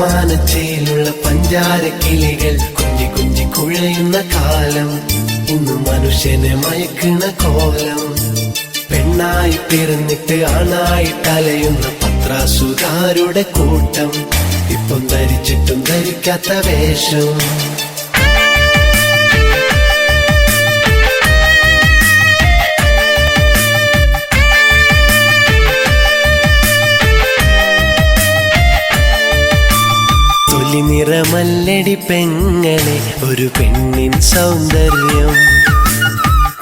മാനച്ചയിലുള്ള പഞ്ചാര കിളികൾ കുഞ്ഞി കുഞ്ഞി കുഴയുന്ന കാലം, ഇന്ന് മനുഷ്യനെ മയക്കണ കോലം. പെണ്ണായി പിറന്നിട്ട് ആണായിട്ട് അലയുന്ന പത്രാസുകാരുടെ കൂട്ടം, ഇപ്പം ധരിച്ചിട്ടും ധരിക്കാത്ത വേഷം. നിറമല്ലടി പെങ്ങളെ ഒരു പെണ്ണിൻ സൗന്ദര്യം,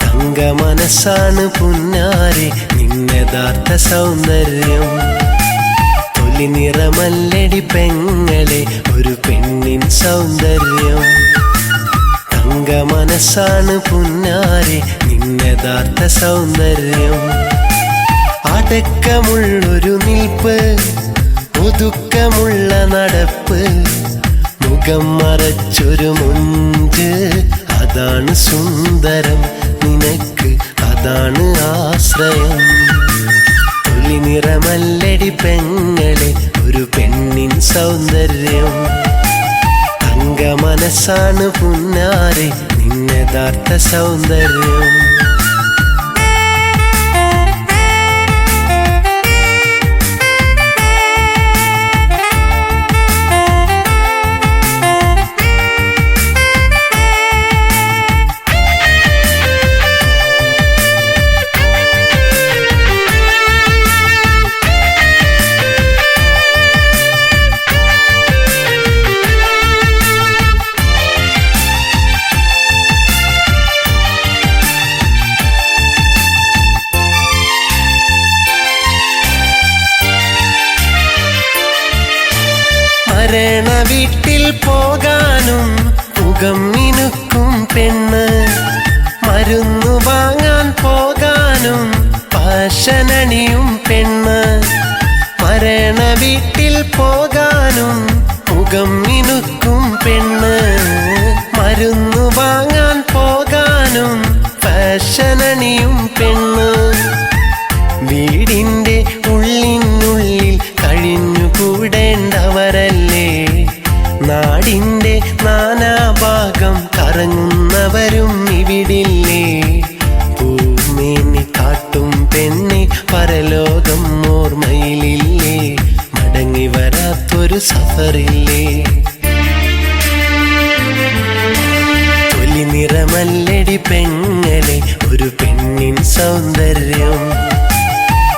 തങ്ക മനസ്സാണ് പുന്നാരെ നിന്നയഥാർത്ഥ സൗന്ദര്യം. തൊലി നിറമല്ലടി പെങ്ങളെ ഒരു പെണ്ണിൻ സൗന്ദര്യം, തങ്ക മനസ്സാണ് പുന്നാരെ നിന്നയഥാർത്ഥ സൗന്ദര്യം. അടക്കമുള്ളൊരു നിൽപ്പ്, ഒതുക്കമുള്ള നടപ്പ്, മുഖം മറച്ചൊരു മുഞ്ച്, അതാണ് സുന്ദരം നിനക്ക്, അതാണ് ആശ്രയം. തൊലി നിറമല്ലടി പെങ്ങളെ ഒരു പെണ്ണിൻ സൗന്ദര്യം, തങ്ക മനസ്സാണ് പുന്നാരെ നിന്നയഥാർത്ഥ സൗന്ദര്യം. മരണ വീട്ടിൽ പോകാനും മുഖം മിനുക്കും പെണ്ണ്, മരുന്നു വാങ്ങാൻ പോകാനും പാശനണിയും പെണ്ണ്. മരണ വീട്ടിൽ പോകാനും മുഖം മിനുക്കും പെണ്ണ്, മരുന്നു വാങ്ങാൻ പോകാനും പാശനണിയും പെണ്ണ്. വീടിന്റെ ഉള്ളിനുള്ളിൽ കഴിഞ്ഞുകൂടേണ്ടവരല്ലേ, നാടിന്റെ നാനാഭാഗം കറങ്ങുന്നവരും ഇവിടില്ലേ. പൂമേനി കാട്ടും പെണ്ണെ പരലോകം ഓർമ്മയിലില്ലേ, മടങ്ങി വരാത്തൊരു സഫറില്ലേ. തൊലി നിറമല്ലടി പെങ്ങളെ ഒരു പെണ്ണിൻ സൗന്ദര്യം,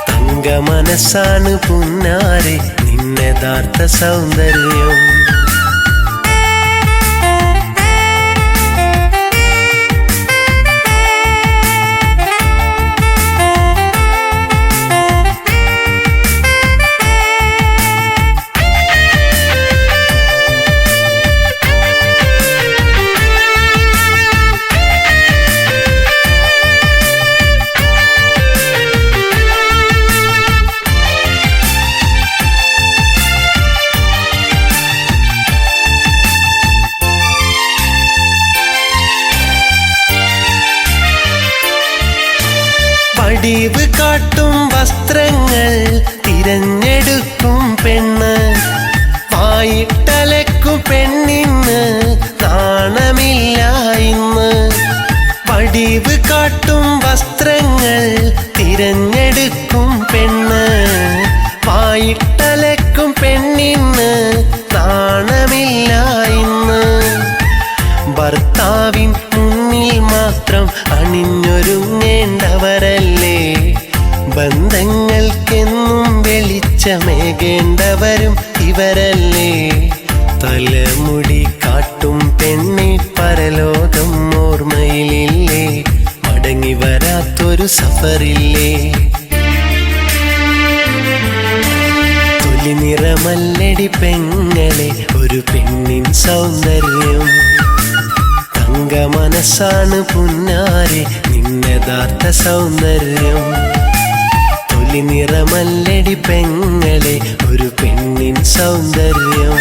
തങ്ക മനസ്സാണ് പുന്നാരെ നിന്നയഥാർത്ഥ സൗന്ദര്യം. പടിവ് കാട്ടും വസ്ത്രങ്ങൾ തിരഞ്ഞെടുക്കും പെണ്ണ്, വായിട്ടലക്കും പെണ്ണിന് നാണമില്ല ഇന്ന്. പടിവ് കാട്ടും വസ്ത്രങ്ങൾ തിരഞ്ഞെടുക്കും പെണ്ണ്, വായിട്ടലക്കും പെണ്ണിന് നാണമില്ല ഇന്ന്. ഭർത്താവിൻ മുന്നിൽ മാത്രം അണിഞ്ഞൊരുങ്ങേണ്ടവരല്ലേ, ബന്ധങ്ങൾക്കെന്നും വെളിച്ചമേകേണ്ടവരും ഇവരല്ലേ. തലമുടി കാട്ടും പെണ്ണെ പരലോകം ഓർമ്മയിലില്ലേ, മടങ്ങി വരാത്തൊരു സഫറില്ലേ. തൊലി നിറമല്ലടി പെങ്ങളെ ഒരു പെണ്ണിൻ സൗന്ദര്യം, തങ്ക മനസ്സാണ് പുന്നാരെ നിന്നയഥാർത്ഥ സൗന്ദര്യം. തൊലി നിറമല്ലടി പെങ്ങളെ ഒരു പെണ്ണിൻ സൗന്ദര്യം,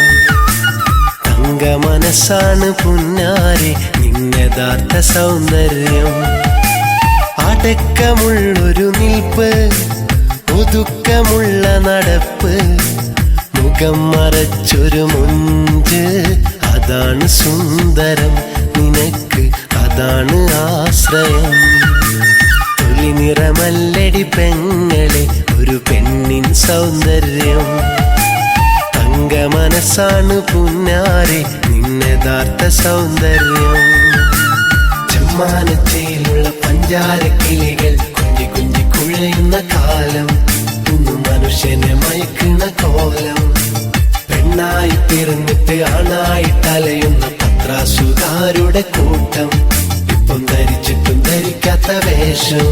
തങ്ക മനസ്സാണ് പുന്നാരെ നിന്നയഥാർത്ഥ സൗന്ദര്യം. അടക്കമുള്ളൊരു നിൽപ്പ്, ഒതുക്കമുള്ള നടപ്പ്, അകം മറച്ചൊരു മുഞ്ച്, അതാണ് സുന്ദരം, നിനക്ക് അതാണ് ആശ്രയം. തൊലി നിറമല്ലടി പെങ്ങളെ ഒരു പെണ്ണിൻ സൗന്ദര്യം. തങ്ക മനസ്സാണ് പുന്നാരെ നിന്നയഥാർത്ഥ സൗന്ദര്യം. ചെമ്മാനച്ചയിലുള്ള പഞ്ചാരക്കിളികൾ കുഞ്ഞി കുഞ്ഞി കുഴയുന്ന കാലം, ഇന്ന് മനുഷ്യനെ മയക്കുന്ന കോലം. പെണ്ണായി പിറന്നിട്ട് ആണായിട്ട് അലയുന്ന പത്രാസുകാരുടെ കൂട്ടം, ഇപ്പം ധരിച്ചിട്ടും ധരിക്കാത്ത വേഷം.